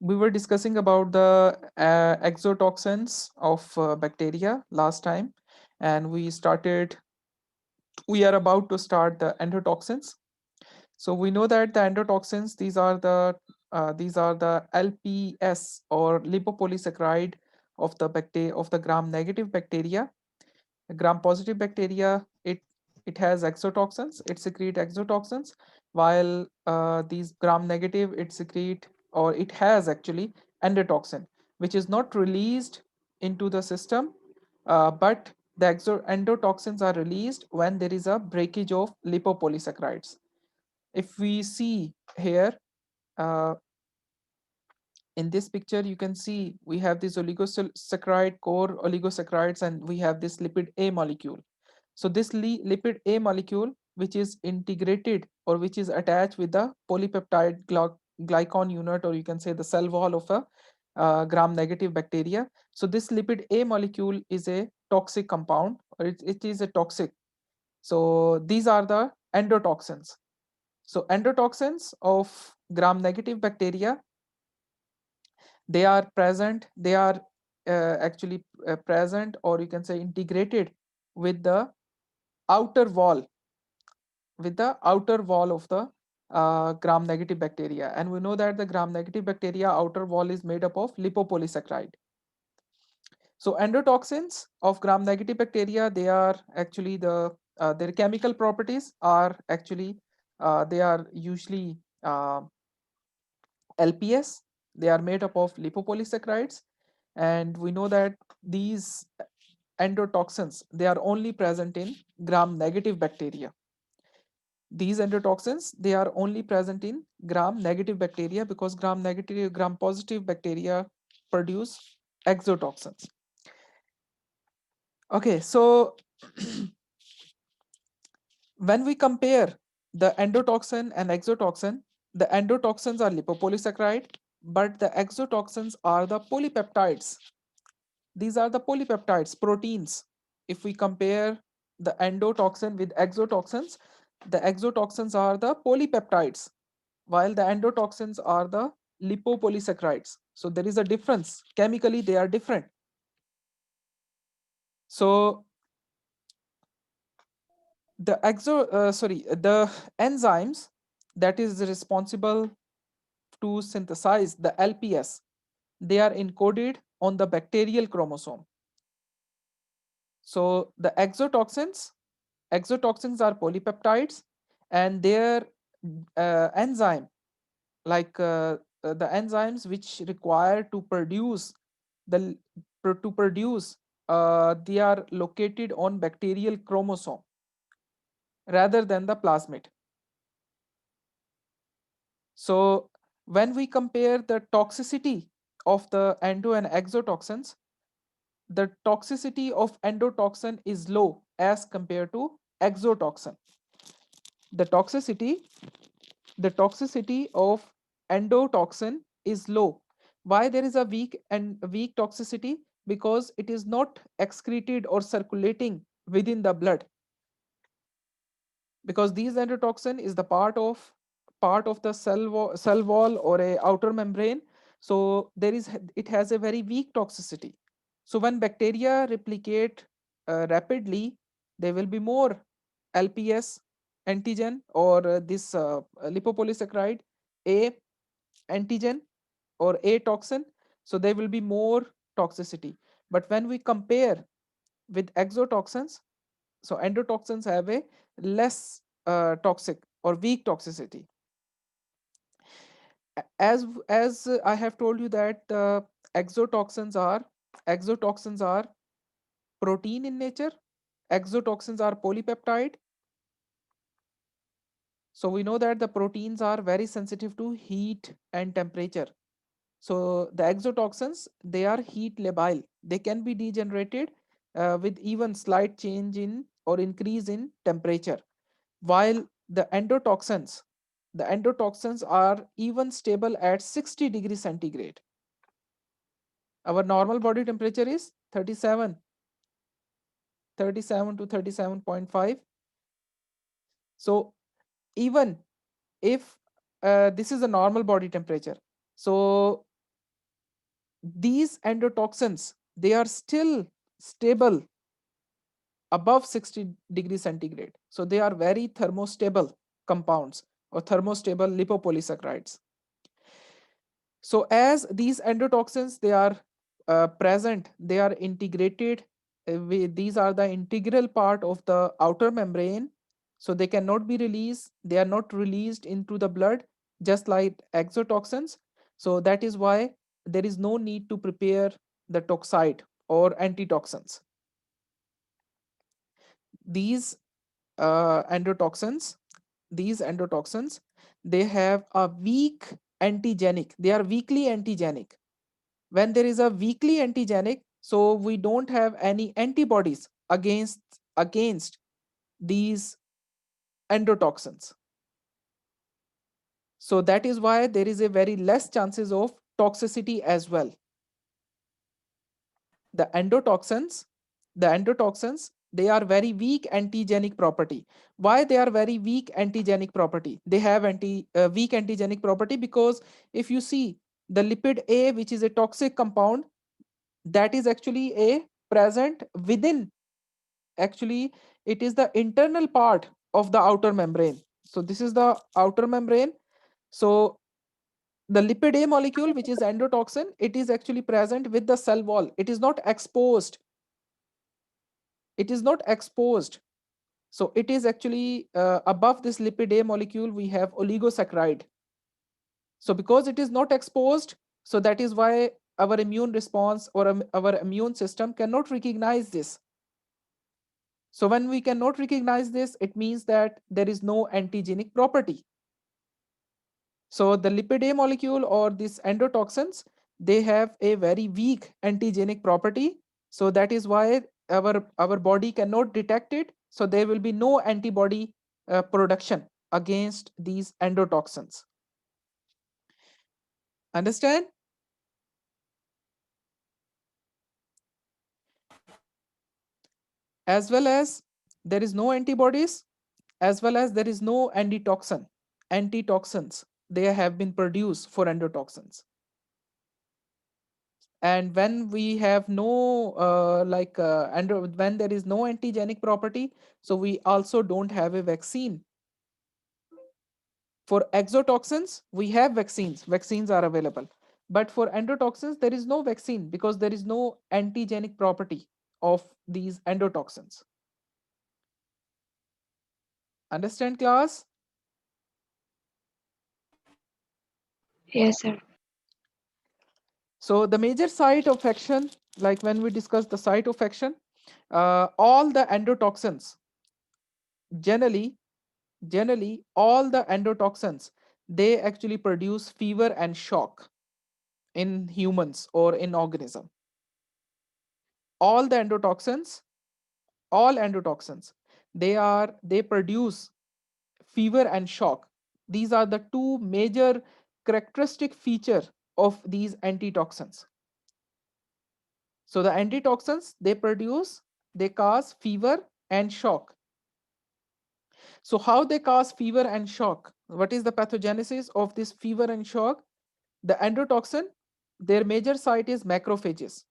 we were discussing about the exotoxins of bacteria last time, and we are about to start the endotoxins. So we know that the endotoxins, these are the LPS or lipopolysaccharide of the gram negative bacteria. Gram positive bacteria, it has exotoxins, it secrete exotoxins, while these gram negative, it secrete, or it has actually endotoxin, which is not released into the system, but the endotoxins are released when there is a breakage of lipopolysaccharides. If we see here, uh, in this picture, you can see we have this oligosaccharide core oligosaccharides, and we have this lipid A molecule. So this lipid A molecule, which is integrated or which is attached with the polypeptide glycon unit, or you can say the cell wall of a gram negative bacteria. So this lipid A molecule is a toxic compound, or it is a toxic. So these are the endotoxins. So endotoxins of gram negative bacteria, they are present, they are actually present, or you can say integrated with the outer wall, of the gram negative bacteria. And we know that the gram negative bacteria outer wall is made up of lipopolysaccharide. So endotoxins of gram negative bacteria, they are actually their chemical properties are actually they are usually LPS. They are made up of lipopolysaccharides, and we know that these endotoxins, they are only present in gram negative bacteria. These endotoxins, they are only present in gram negative bacteria, because gram positive bacteria produce exotoxins. Okay, so when we compare the endotoxin and exotoxin, the endotoxins are lipopolysaccharide, but the exotoxins are the polypeptides. These are the polypeptides, proteins. If we compare the endotoxin with exotoxins, the exotoxins are the polypeptides, while the endotoxins are the lipopolysaccharides. So there is a difference. Chemically, they are different. So the enzymes that is responsible to synthesize the LPS, they are encoded on the bacterial chromosome. So the exotoxins are polypeptides, and their enzyme, like the enzymes which require to produce the to produce they are located on bacterial chromosome rather than the plasmid. So when we compare the toxicity of the endo and exotoxins, the toxicity of endotoxin is low as compared to exotoxin. The toxicity of endotoxin is low. Why there is a weak toxicity? Because it is not excreted or circulating within the blood, because these endotoxin is the part of the cell wall or a outer membrane. So it has a very weak toxicity. So when bacteria replicate rapidly, there will be more LPS antigen, or this lipopolysaccharide A antigen or A toxin. So there will be more toxicity. But when we compare with exotoxins, so endotoxins have a less toxic or weak toxicity. As I have told you that exotoxins are exotoxins are protein in nature. Exotoxins are polypeptide. So we know that the proteins are very sensitive to heat and temperature. So the exotoxins, they are heat labile. They can be degenerated with even slight change in or increase in temperature. While the endotoxins are even stable at 60 degrees centigrade. Our normal body temperature is 37 to 37.5. So even if this is a normal body temperature, so these endotoxins, they are still stable above 60 degrees centigrade. So they are very thermostable compounds or thermostable lipopolysaccharides. So as these endotoxins, they are present, they are integrated. These are the integral part of the outer membrane. So they cannot be released. They are not released into the blood, just like exotoxins. So that is why there is no need to prepare the toxide or antitoxins. These endotoxins, these endotoxins, they have a weak antigenic. They are weakly antigenic. When there is a weakly antigenic, so we don't have any antibodies against these endotoxins. So that is why there is a very less chances of toxicity as well. The endotoxins, they are very weak antigenic property. Why they are very weak antigenic property? They have weak antigenic property because if you see the lipid A, which is a toxic compound, that is actually a present within, actually it is the internal part of the outer membrane. So this is the outer membrane. So the lipid A molecule, which is endotoxin, it is actually present with the cell wall. It is not exposed. It is not exposed. So it is actually above this lipid A molecule, we have oligosaccharide. So because it is not exposed, so that is why our immune response or our immune system cannot recognize this. So when we cannot recognize this, it means that there is no antigenic property. So the lipid A molecule or these endotoxins, they have a very weak antigenic property. So that is why our body cannot detect it. So there will be no antibody production against these endotoxins. Understand? As well as there is no antibodies, as well as there is no antitoxins. They have been produced for endotoxins. And when we have no when there is no antigenic property, so we also don't have a vaccine. For exotoxins, we have vaccines are available, but for endotoxins there is no vaccine because there is no antigenic property of these endotoxins. Understand, class? Yes, sir. So the major site of action, like when we discuss the site of action, all the endotoxins, generally all the endotoxins, they actually produce fever and shock in humans or in organism. All the endotoxins, all endotoxins, they produce fever and shock. These are the two major characteristic feature of these antitoxins. So the antitoxins, they cause fever and shock. So how they cause fever and shock? What is the pathogenesis of this fever and shock? The endotoxin, their major site is macrophages.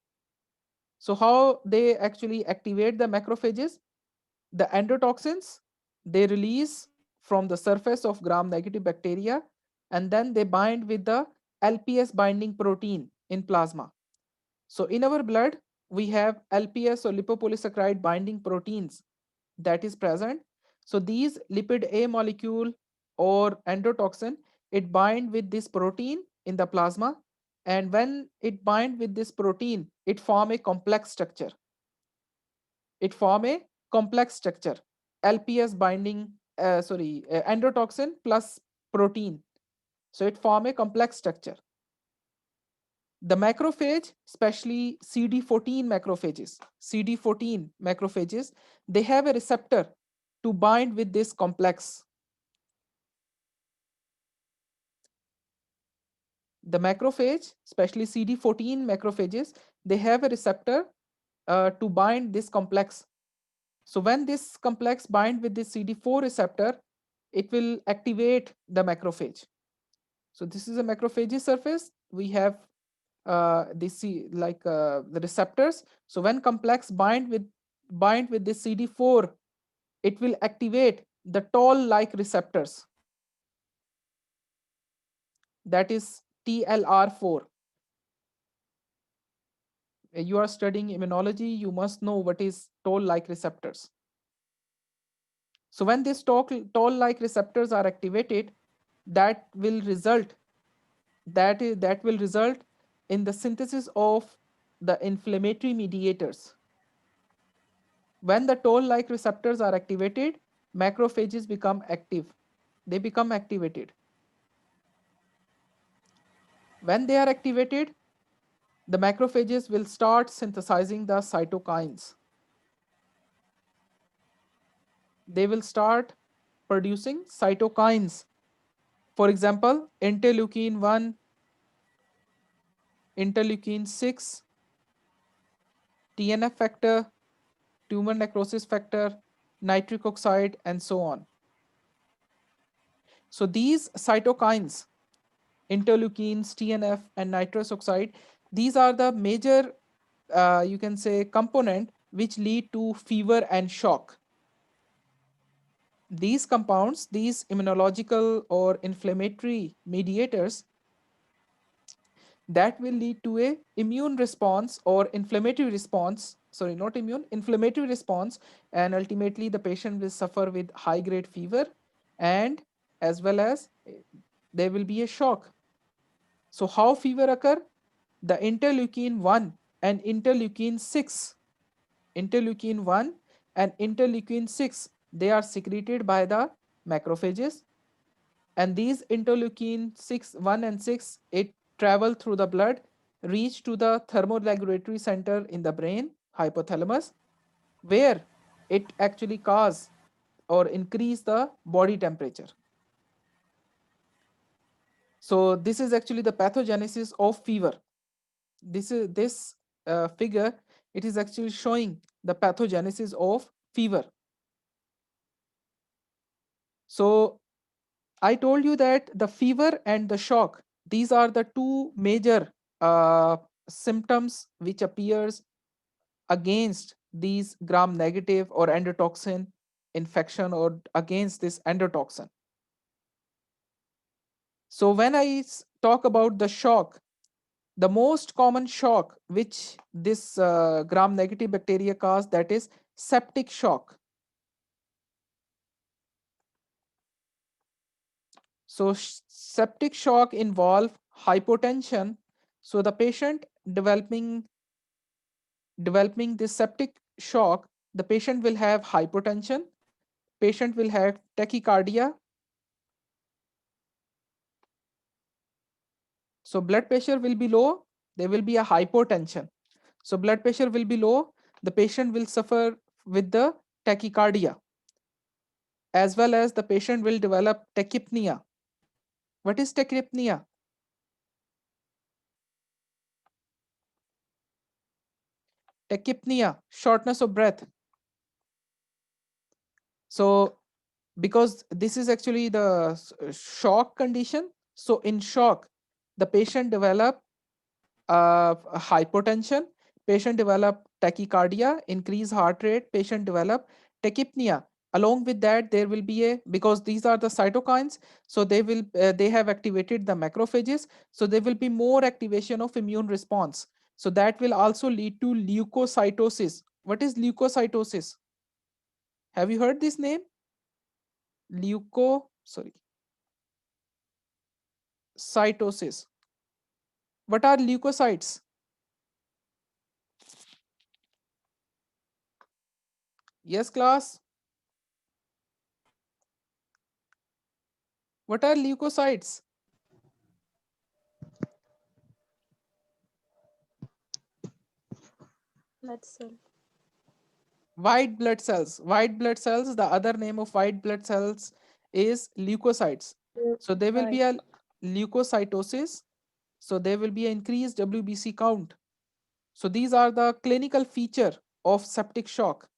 So how they actually activate the macrophages? The endotoxins, they release from the surface of gram-negative bacteria, and then they bind with the LPS binding protein in plasma. So in our blood, we have LPS or lipopolysaccharide binding proteins that is present. So these lipid A molecule or endotoxin, it bind with this protein in the plasma, and when it bind with this protein, it form a complex structure. It form a complex structure. LPS binding, endotoxin plus protein. So it form a complex structure. The macrophage, especially CD14 macrophages, they have a receptor to bind with this complex. The macrophage, especially CD14 macrophages, they have a receptor to bind this complex. So when this complex bind with this CD4 receptor, it will activate the macrophage. So this is a macrophage surface. We have the receptors. So when complex bind with this CD4, it will activate the toll-like receptors, that is TLR4. You are studying immunology, you must know what is toll-like receptors. So when these toll-like receptors are activated, that will result that will result in the synthesis of the inflammatory mediators. When the toll-like receptors are activated, macrophages become active. They become activated. When they are activated, the macrophages will start synthesizing the cytokines. They will start producing cytokines. For example, interleukin 1, interleukin 6, TNF factor, tumor necrosis factor, nitric oxide, and so on. So these cytokines, interleukins, TNF, and nitrous oxide, these are the major, you can say, component which lead to fever and shock. These compounds, these immunological or inflammatory mediators, that will lead to a immune response or inflammatory response, sorry, not immune, inflammatory response, and ultimately the patient will suffer with high grade fever, and as well as there will be a shock. So how fever occur? The interleukin 1 and interleukin 6, interleukin 1 and interleukin 6, they are secreted by the macrophages, and these interleukin 6, 1 and 6, it travel through the blood, reach to the thermoregulatory center in the brain, hypothalamus, where it actually cause or increase the body temperature. So this is actually the pathogenesis of fever. This figure, it is actually showing the pathogenesis of fever. So I told you that the fever and the shock, these are the two major uh, symptoms which appears against these gram negative or endotoxin infection, or against this endotoxin. So when I talk about the shock, the most common shock which this gram negative bacteria cause, that is septic shock. So septic shock involve hypotension. So the patient developing this septic shock, the patient will have hypotension, patient will have tachycardia. So blood pressure will be low, there will be a hypotension. So blood pressure will be low, the patient will suffer with the tachycardia, as well as the patient will develop tachypnea. What is tachypnea? Tachypnea, shortness of breath. So because this is actually the shock condition, so in shock, the patient develop hypotension, patient develop tachycardia, increase heart rate, patient develop tachypnea. Along with that, there will be a, because these are the cytokines, so they have activated the macrophages, so there will be more activation of immune response. So that will also lead to leukocytosis. What is leukocytosis? Have you heard this name? Sorry, cytosis. What are leukocytes? Yes, class. What are leukocytes? Blood cell. White blood cells. White blood cells, the other name of white blood cells is leukocytes. So there will Right. be a leukocytosis. So there will be an increased WBC count. So these are the clinical feature of septic shock.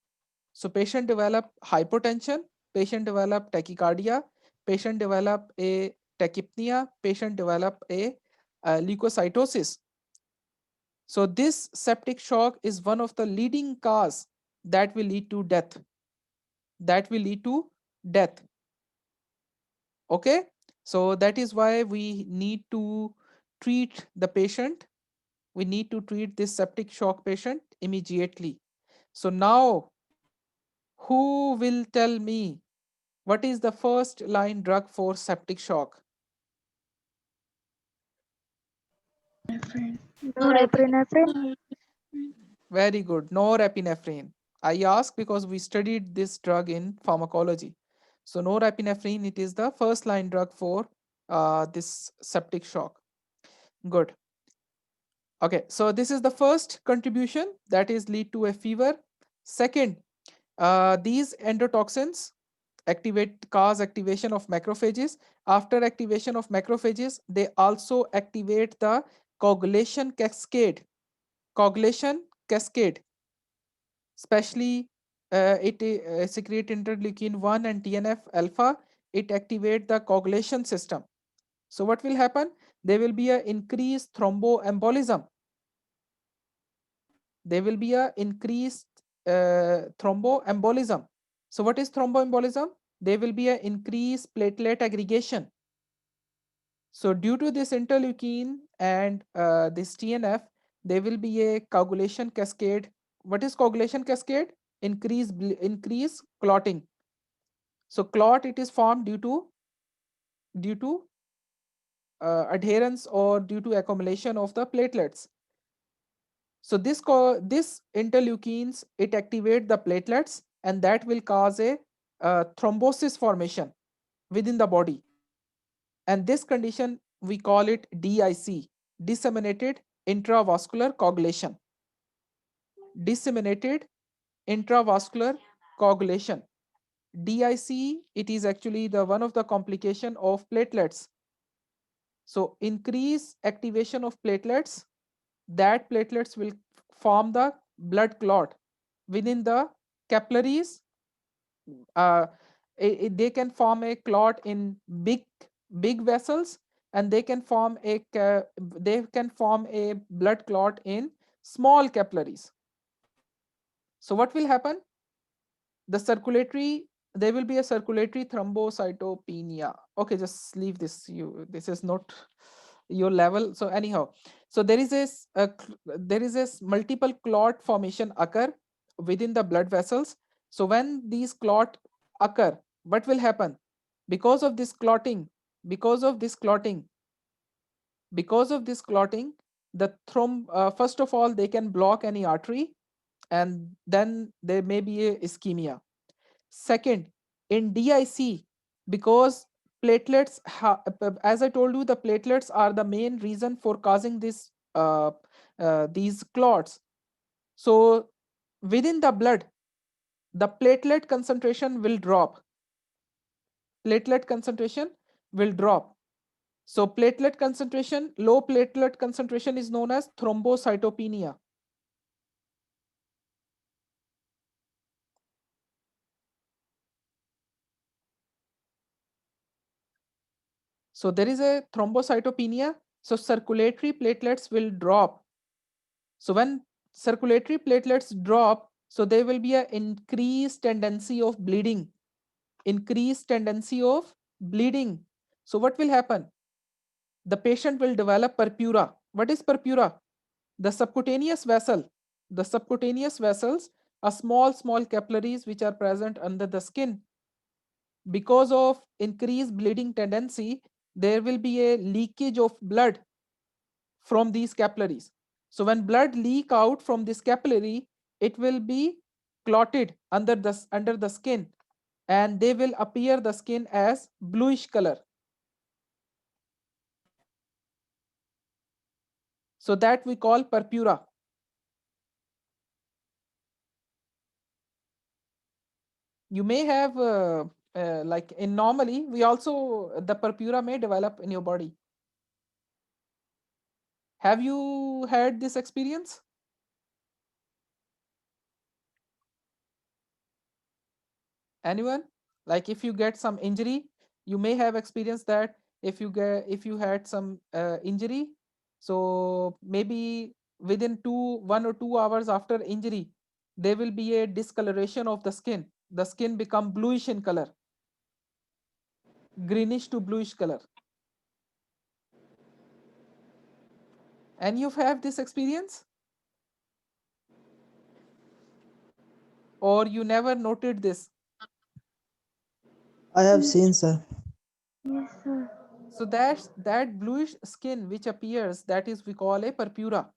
So patient develop hypotension, patient develop tachycardia, patient develop a tachypnea, patient develop a leukocytosis. So this septic shock is one of the leading cause that will lead to death. That will lead to death. Okay. So that is why we need to treat the patient. We need to treat this septic shock patient immediately. So now, who will tell me what is the first line drug for septic shock? Norepinephrine. Very good. Norepinephrine. I ask because we studied this drug in pharmacology. So norepinephrine, it is the first line drug for this septic shock. Good. Okay, so this is the first contribution, that is lead to a fever. Second, these endotoxins cause activation of macrophages. After activation of macrophages, they also activate the coagulation cascade. Coagulation cascade, especially it secrete interleukin 1 and TNF alpha. It activate the coagulation system. So what will happen? There will be a increased thromboembolism. There will be a increased thromboembolism. So what is thromboembolism? There will be a increased platelet aggregation. So due to this interleukin and this TNF, there will be a coagulation cascade. What is coagulation cascade? Increase clotting. So clot, it is formed due to adherence or due to accumulation of the platelets. So this interleukins, it activate the platelets, and that will cause a thrombosis formation within the body. And this condition, we call it DIC, disseminated intravascular coagulation. Disseminated intravascular coagulation. DIC, it is actually the one of the complication of platelets. So increase activation of platelets, that platelets will form the blood clot within the capillaries. uh, they can form a clot in big vessels, and they can form a blood clot in small capillaries. So what will happen? The circulatory There will be a circulatory thrombocytopenia. Okay, just leave this. This is not your level. So anyhow, so there is multiple clot formation occur within the blood vessels. So when these clot occur, what will happen? Because of this clotting, because of this clotting, because of this clotting, first of all, they can block any artery, and then there may be a ischemia. Second, in DIC, because as I told you, the platelets are the main reason for causing these clots. So within the blood, the platelet concentration will drop. Platelet concentration will drop. So low platelet concentration is known as thrombocytopenia. So there is a thrombocytopenia. So circulatory platelets will drop. So when circulatory platelets drop, so there will be an increased tendency of bleeding. Increased tendency of bleeding. So what will happen? The patient will develop purpura. What is purpura? The subcutaneous vessel. The subcutaneous vessels are small capillaries which are present under the skin. Because of increased bleeding tendency, there will be a leakage of blood from these capillaries. So when blood leak out from this capillary, it will be clotted under the skin, and they will appear the skin as bluish color. So that we call purpura. You may have like in normally we also the purpura may develop in your body. Have you had this experience? Anyone? Like if you get some injury, you may have experienced that. If you had some injury, so maybe within 1 or 2 hours after injury, there will be a discoloration of the skin. The skin become bluish in color, greenish to bluish color. And you have this experience, or you never noted this? I have seen, sir. Yes, sir. So that bluish skin which appears, that is we call a purpura.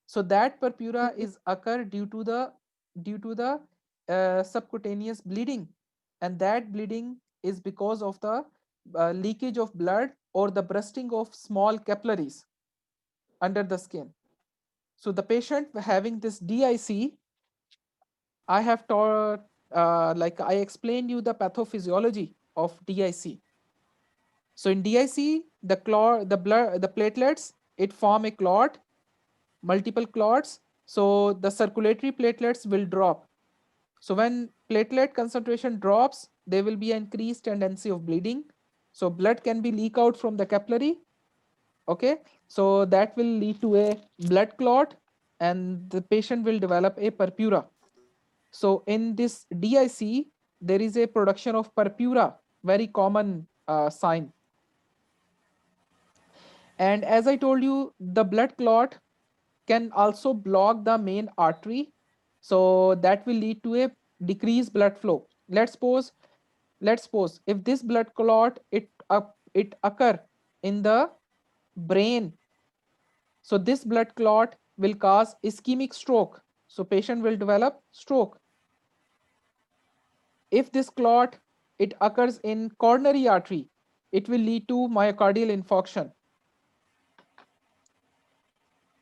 So that purpura is occur due to the subcutaneous bleeding, and that bleeding is because of the leakage of blood or the bursting of small capillaries under the skin. So the patient having this DIC, I have taught, like I explained you the pathophysiology of DIC. So in DIC, the blood, the platelets, it form a clot, multiple clots. So the circulatory platelets will drop. So when platelet concentration drops, there will be an increased tendency of bleeding. So blood can be leak out from the capillary. Okay, so that will lead to a blood clot, and the patient will develop a purpura. So in this DIC, there is a production of purpura, very common sign. And as I told you, the blood clot can also block the main artery. So that will lead to a decreased blood flow. Let's suppose if this blood clot it occur in the brain, so this blood clot will cause ischemic stroke. So patient will develop stroke. If this clot it occurs in coronary artery, it will lead to myocardial infarction.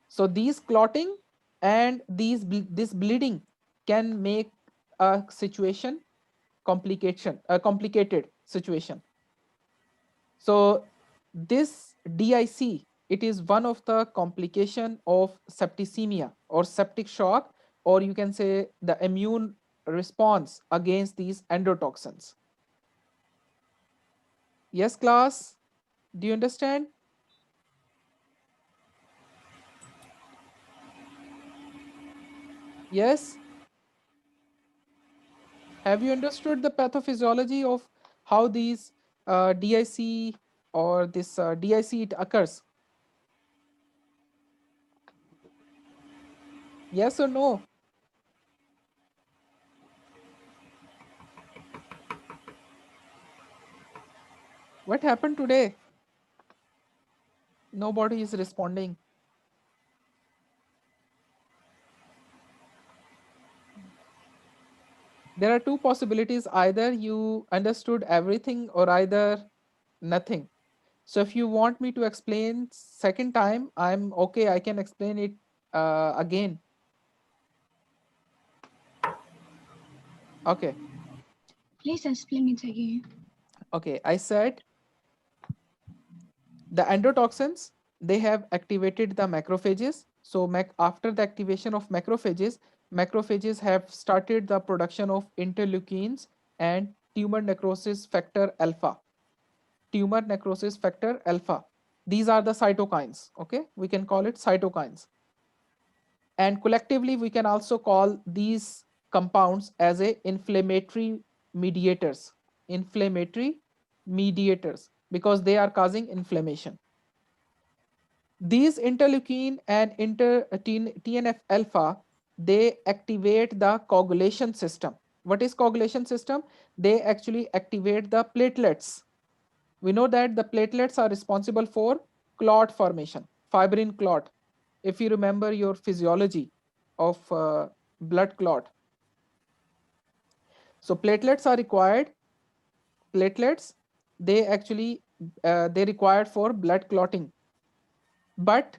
So these clotting and this bleeding can make a situation a complicated situation. So this DIC, it is one of the complication of septicemia or septic shock, or you can say the immune response against these endotoxins. Yes, class, do you understand? Yes. Have you understood the pathophysiology of how these DIC or this DIC it occurs? Yes or no? What happened today? Nobody is responding. There are two possibilities: either you understood everything or either nothing. So if you want me to explain second time, I'm okay, I can explain it again. Okay. Please explain it again. Okay, I said the endotoxins, they have activated the macrophages. So after the activation of macrophages have started the production of interleukins and tumor necrosis factor alpha. Tumor necrosis factor alpha. These are the cytokines. Okay, we can call it cytokines. And collectively, we can also call these compounds as a inflammatory mediators. Inflammatory mediators, because they are causing inflammation. These interleukin and TNF alpha, they activate the coagulation system. What is coagulation system? They actually activate the platelets. We know that the platelets are responsible for clot formation, fibrin clot. If you remember your physiology of blood clot. So platelets are required. Platelets, they actually they required for blood clotting. But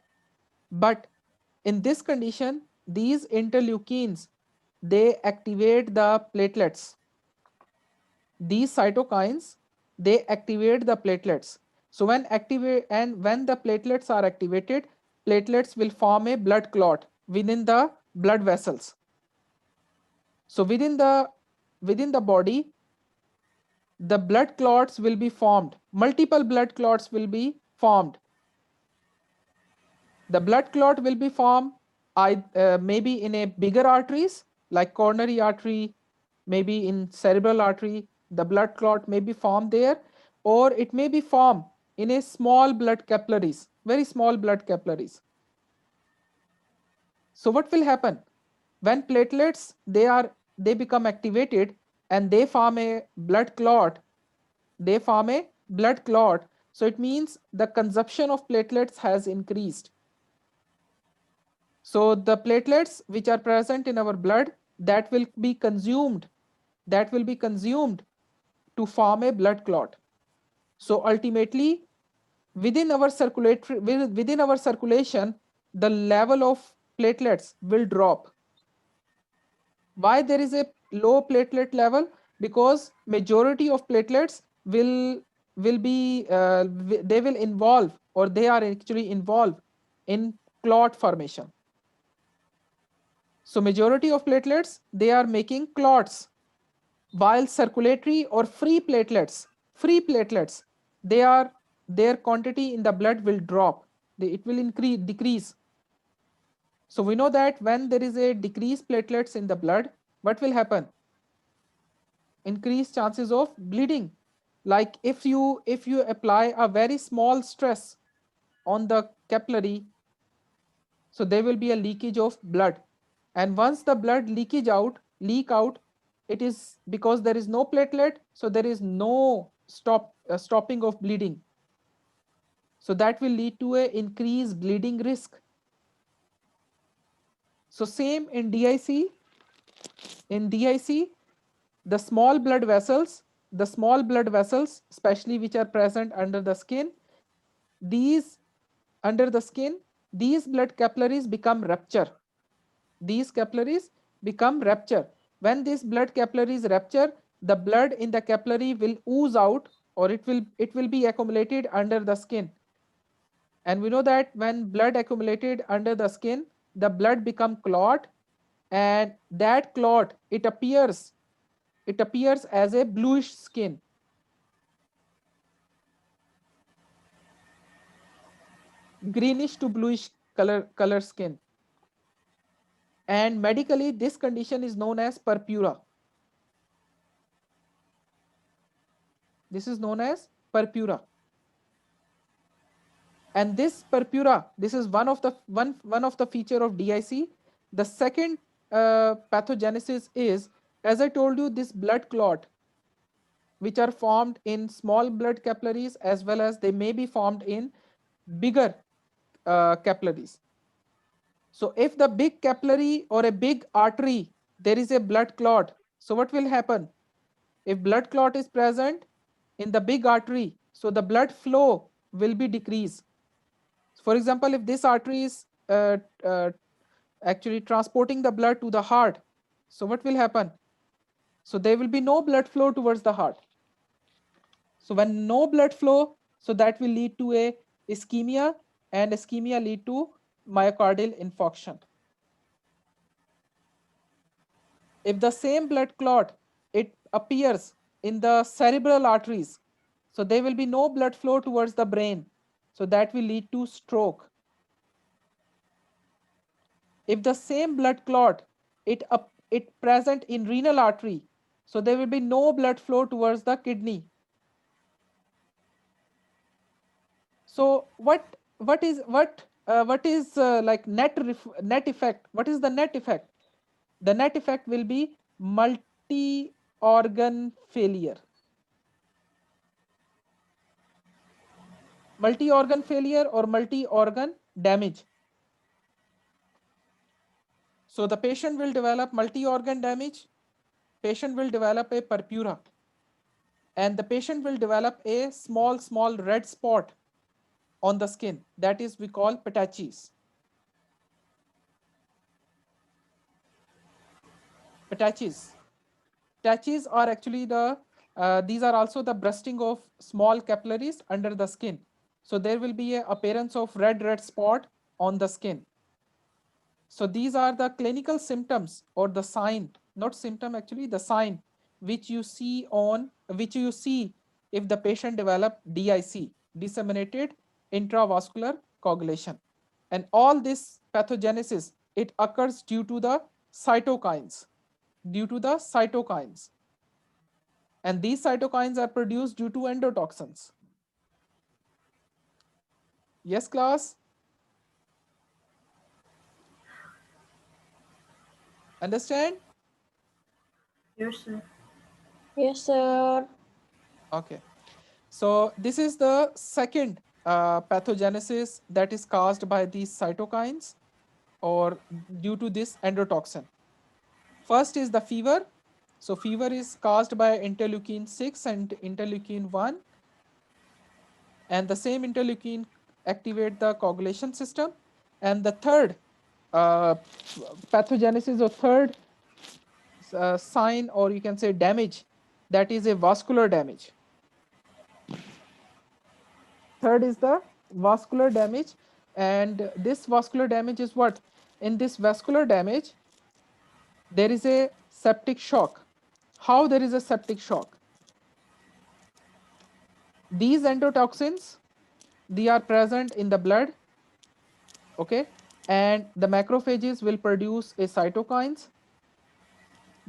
in this condition, these interleukins, they activate the platelets. These cytokines, they activate the platelets. So when the platelets are activated, platelets will form a blood clot within the blood vessels. So within the body, the blood clots will be formed. Multiple blood clots will be formed. The blood clot will be formed maybe in a bigger arteries like coronary artery, maybe in cerebral artery. The blood clot may be formed there, or it may be formed in a small blood capillaries, very small blood capillaries. So what will happen when platelets they become activated and they form a blood clot? They form a blood clot. So it means the consumption of platelets has increased. So the platelets which are present in our blood that will be consumed, to form a blood clot. So ultimately within our circulation the level of platelets will drop. Why there is a low platelet level? Because majority of platelets will be they will involve, or they are actually involved in clot formation. So majority of platelets they are making clots, while circulatory or free platelets they are, their quantity in the blood will drop. It will decrease. So we know that when there is a decreased platelets in the blood, what will happen? Increased chances of bleeding. Like if you apply a very small stress on the capillary, so there will be a leakage of blood. And once the blood leak out, it is because there is no platelet, so there is no stopping of bleeding. So that will lead to a increased bleeding risk. So same in DIC. In DIC, the small blood vessels, especially which are present under the skin, these under the skin, these blood capillaries become rupture. These capillaries become rupture. When these blood capillaries rupture, the blood in the capillary will ooze out, or it will be accumulated under the skin. And we know that when blood accumulated under the skin, the blood become clot, and that clot it appears as a bluish skin. Greenish to bluish color skin. And medically this condition is known as purpura. This is known as purpura. And this purpura, this is one of the feature of DIC. The second pathogenesis is, as I told you, this blood clot which are formed in small blood capillaries, as well as they may be formed in bigger capillaries. So if the big capillary or a big artery there is a blood clot, so what will happen? If blood clot is present in the big artery, so the blood flow will be decreased. For example, if this artery is actually transporting the blood to the heart, so what will happen? So there will be no blood flow towards the heart. So when no blood flow, so that will lead to a ischemia, and ischemia lead to myocardial infarction. If the same blood clot it appears in the cerebral arteries, so there will be no blood flow towards the brain, so that will lead to stroke. If the same blood clot it present in renal artery, so there will be no blood flow towards the kidney. So what is like net effect? What is the net effect? The net effect will be multi organ failure. Multi organ failure or multi organ damage. So the patient will develop multi organ damage, patient will develop a purpura, and the patient will develop a small red spot on the skin, that is we call patches. Patches are actually these are also the bursting of small capillaries under the skin. So there will be a appearance of red spot on the skin. So these are the clinical symptoms, or the sign, not symptom actually, the sign which you see if the patient develop DIC, disseminated intravascular coagulation. And all this pathogenesis, it occurs due to the cytokines, and these cytokines are produced due to endotoxins. Yes, class? Understand? Yes, sir. Yes, sir. Okay. So this is the second pathogenesis that is caused by these cytokines or due to this endotoxin. First is the fever. So fever is caused by interleukin 6 and interleukin 1, and the same interleukin activate the coagulation system. And the third pathogenesis or third sign, or you can say damage, that is a vascular damage. Third is the vascular damage, and this vascular damage is what? In this vascular damage, there is a septic shock. How there is a septic shock? These endotoxins, they are present in the blood, okay, and the macrophages will produce a cytokines.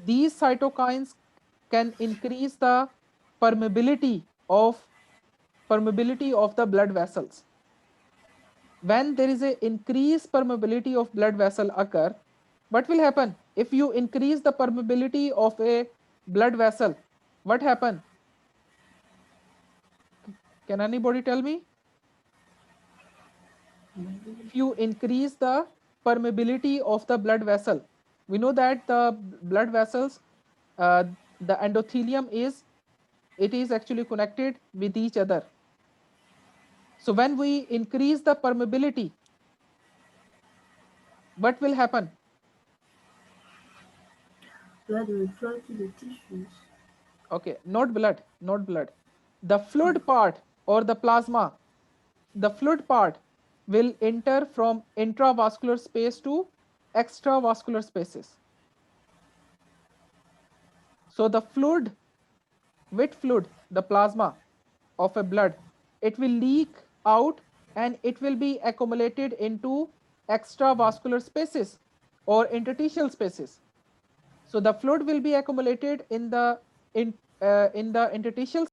These cytokines can increase the permeability of the blood vessels. When there is a increased permeability of blood vessel occur, what will happen? If you increase the permeability of a blood vessel, what happen? Can anybody tell me? If you increase the permeability of the blood vessel, we know that the blood vessels, the endothelium is actually connected with each other. So when we increase the permeability, what will happen? Blood will flow to the tissues. Okay, not blood. The fluid part or the plasma, the fluid part will enter from intravascular space to extravascular spaces. So the fluid, wet fluid, the plasma of a blood, it will leak out and it will be accumulated into extravascular spaces or interstitial spaces. So the fluid will be accumulated in the interstitial